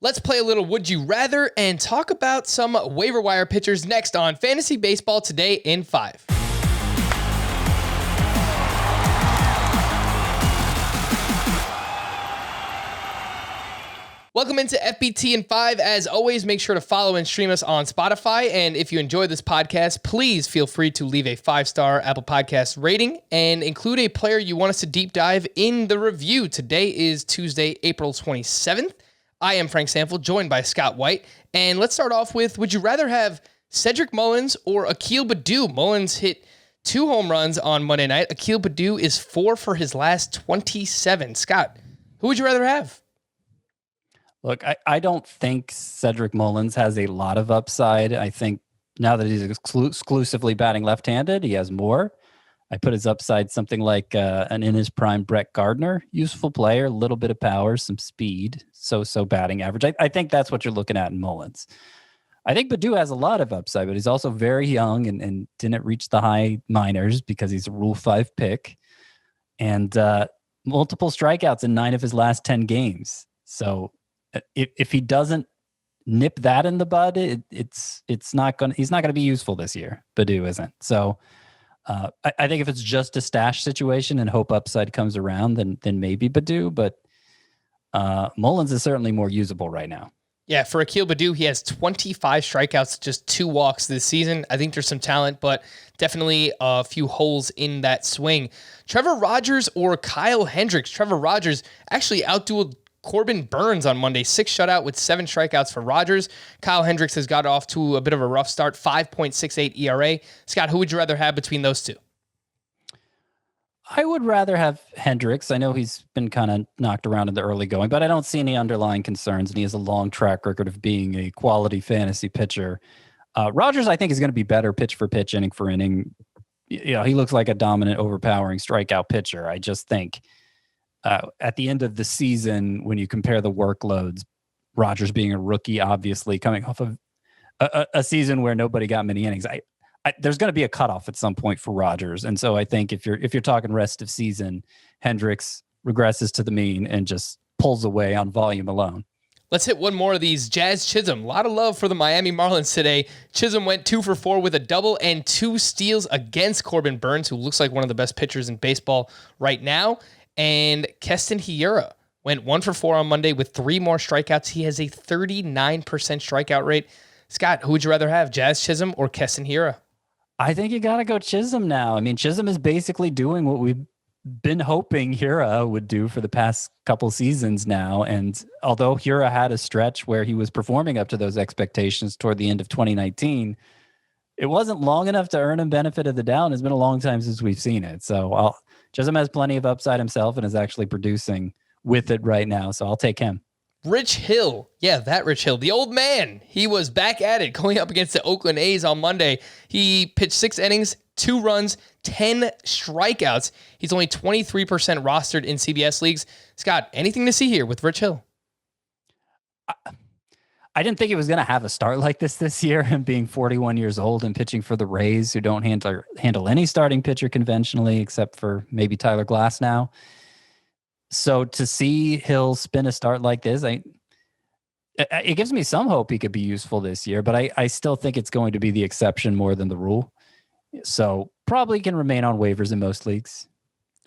Let's play a little Would You Rather and talk about some waiver wire pitchers next on Fantasy Baseball Today in 5. Welcome into FBT in 5. As always, make sure to follow and stream us on Spotify. And if you enjoy this podcast, please feel free to leave a 5-star Apple Podcast rating and include a player you want us to deep dive in the review. Today is Tuesday, April 27th. I am Frank Sanford, joined by Scott White. And let's start off with, would you rather have Cedric Mullins or Akil Baddoo? Mullins hit 2 home runs on Monday night. Akil Baddoo is 4 for his last 27. Scott, who would you rather have? Look, I don't think Cedric Mullins has a lot of upside. I think now that he's exclusively batting left-handed, he has more. I put his upside something like an in his prime Brett Gardner, useful player, a little bit of power, some speed, so batting average. I think that's what you're looking at in Mullins. I think Baddoo has a lot of upside, but he's also very young and didn't reach the high minors because he's a Rule 5 pick and multiple strikeouts in 9 of his last 10 games. So if he doesn't nip that in the bud, he's not gonna be useful this year. Baddoo isn't. So I think if it's just a stash situation and hope upside comes around, then maybe Baddoo, but Mullins is certainly more usable right now. Yeah, for Akil Baddoo, he has 25 strikeouts, just 2 walks this season. I think there's some talent, but definitely a few holes in that swing. Trevor Rogers or Kyle Hendricks? Trevor Rogers actually outdueled Corbin Burns on Monday, 6 shutout with 7 strikeouts for Rogers. Kyle Hendricks has got off to a bit of a rough start, 5.68 ERA. Scott, who would you rather have between those two? I would rather have Hendricks. I know he's been kind of knocked around in the early going, but I don't see any underlying concerns, and he has a long track record of being a quality fantasy pitcher. Rogers, I think, is going to be better pitch for pitch, inning for inning. You know, he looks like a dominant, overpowering strikeout pitcher. I just think at the end of the season, when you compare the workloads, Rogers being a rookie, obviously coming off of a season where nobody got many innings, there's going to be a cutoff at some point for Rogers. And so I think if you're talking rest of season, Hendricks regresses to the mean and just pulls away on volume alone. Let's hit one more of these. Jazz Chisholm. A lot of love for the Miami Marlins today. Chisholm went 2 for 4 with a double and 2 steals against Corbin Burns, who looks like one of the best pitchers in baseball right now. And Keston Hiura went 1 for 4 on Monday with 3 more strikeouts. He has a 39% strikeout rate. Scott, who would you rather have, Jazz Chisholm or Keston Hiura? I think you got to go Chisholm now. I mean, Chisholm is basically doing what we've been hoping Hiura would do for the past couple seasons now. And although Hiura had a stretch where he was performing up to those expectations toward the end of 2019, it wasn't long enough to earn him benefit of the doubt. It's been a long time since we've seen it. So Chisholm has plenty of upside himself and is actually producing with it right now. So I'll take him. Rich Hill. Yeah, that Rich Hill. The old man. He was back at it going up against the Oakland A's on Monday. He pitched 6 innings, 2 runs, 10 strikeouts. He's only 23% rostered in CBS leagues. Scott, anything to see here with Rich Hill? I didn't think he was going to have a start like this year, him being 41 years old and pitching for the Rays, who don't handle any starting pitcher conventionally except for maybe Tyler Glass now. So to see Hill spin a start like this, it gives me some hope he could be useful this year, but I still think it's going to be the exception more than the rule. So probably can remain on waivers in most leagues.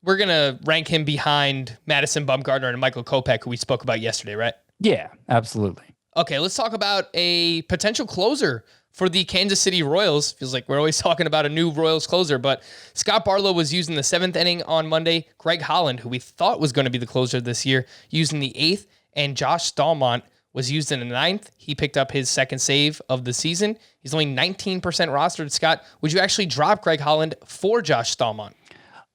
We're going to rank him behind Madison Bumgarner and Michael Kopech, who we spoke about yesterday, right? Yeah, absolutely. Okay, let's talk about a potential closer for the Kansas City Royals. Feels like we're always talking about a new Royals closer, but Scott Barlow was used in the 7th inning on Monday. Greg Holland, who we thought was going to be the closer this year, used in the 8th, and Josh Staumont was used in the 9th. He picked up his 2nd save of the season. He's only 19% rostered. Scott, would you actually drop Greg Holland for Josh Staumont?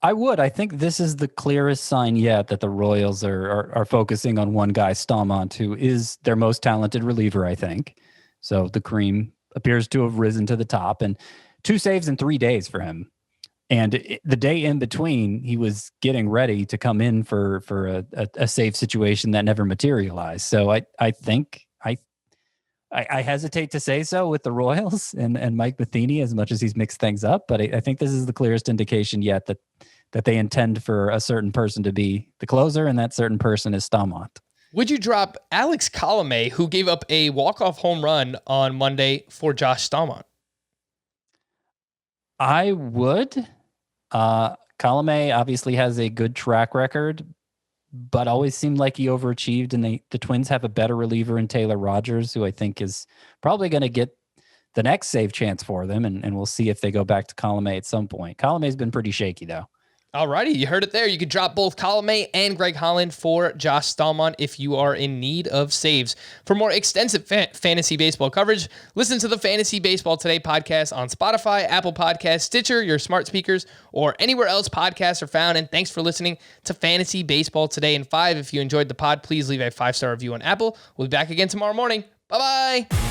I would. I think this is the clearest sign yet that the Royals are focusing on one guy, Staumont, who is their most talented reliever, I think. So the cream appears to have risen to the top, and 2 saves in 3 days for him. And the day in between, he was getting ready to come in for a save situation that never materialized. So I think I hesitate to say so with the Royals and Mike Matheny, as much as he's mixed things up, but I think this is the clearest indication yet that they intend for a certain person to be the closer, and that certain person is Staumont. Would you drop Alex Colomé, who gave up a walk-off home run on Monday, for Josh Staumont? I would. Colomé obviously has a good track record, but always seemed like he overachieved, and the Twins have a better reliever in Taylor Rogers, who I think is probably going to get the next save chance for them, and we'll see if they go back to Colomé at some point. Colomé's been pretty shaky, though. Alrighty, you heard it there. You could drop both Colomé and Greg Holland for Josh Staumont if you are in need of saves. For more extensive fantasy baseball coverage, listen to the Fantasy Baseball Today podcast on Spotify, Apple Podcasts, Stitcher, your smart speakers, or anywhere else podcasts are found. And thanks for listening to Fantasy Baseball Today in 5. If you enjoyed the pod, please leave a 5-star review on Apple. We'll be back again tomorrow morning. Bye-bye.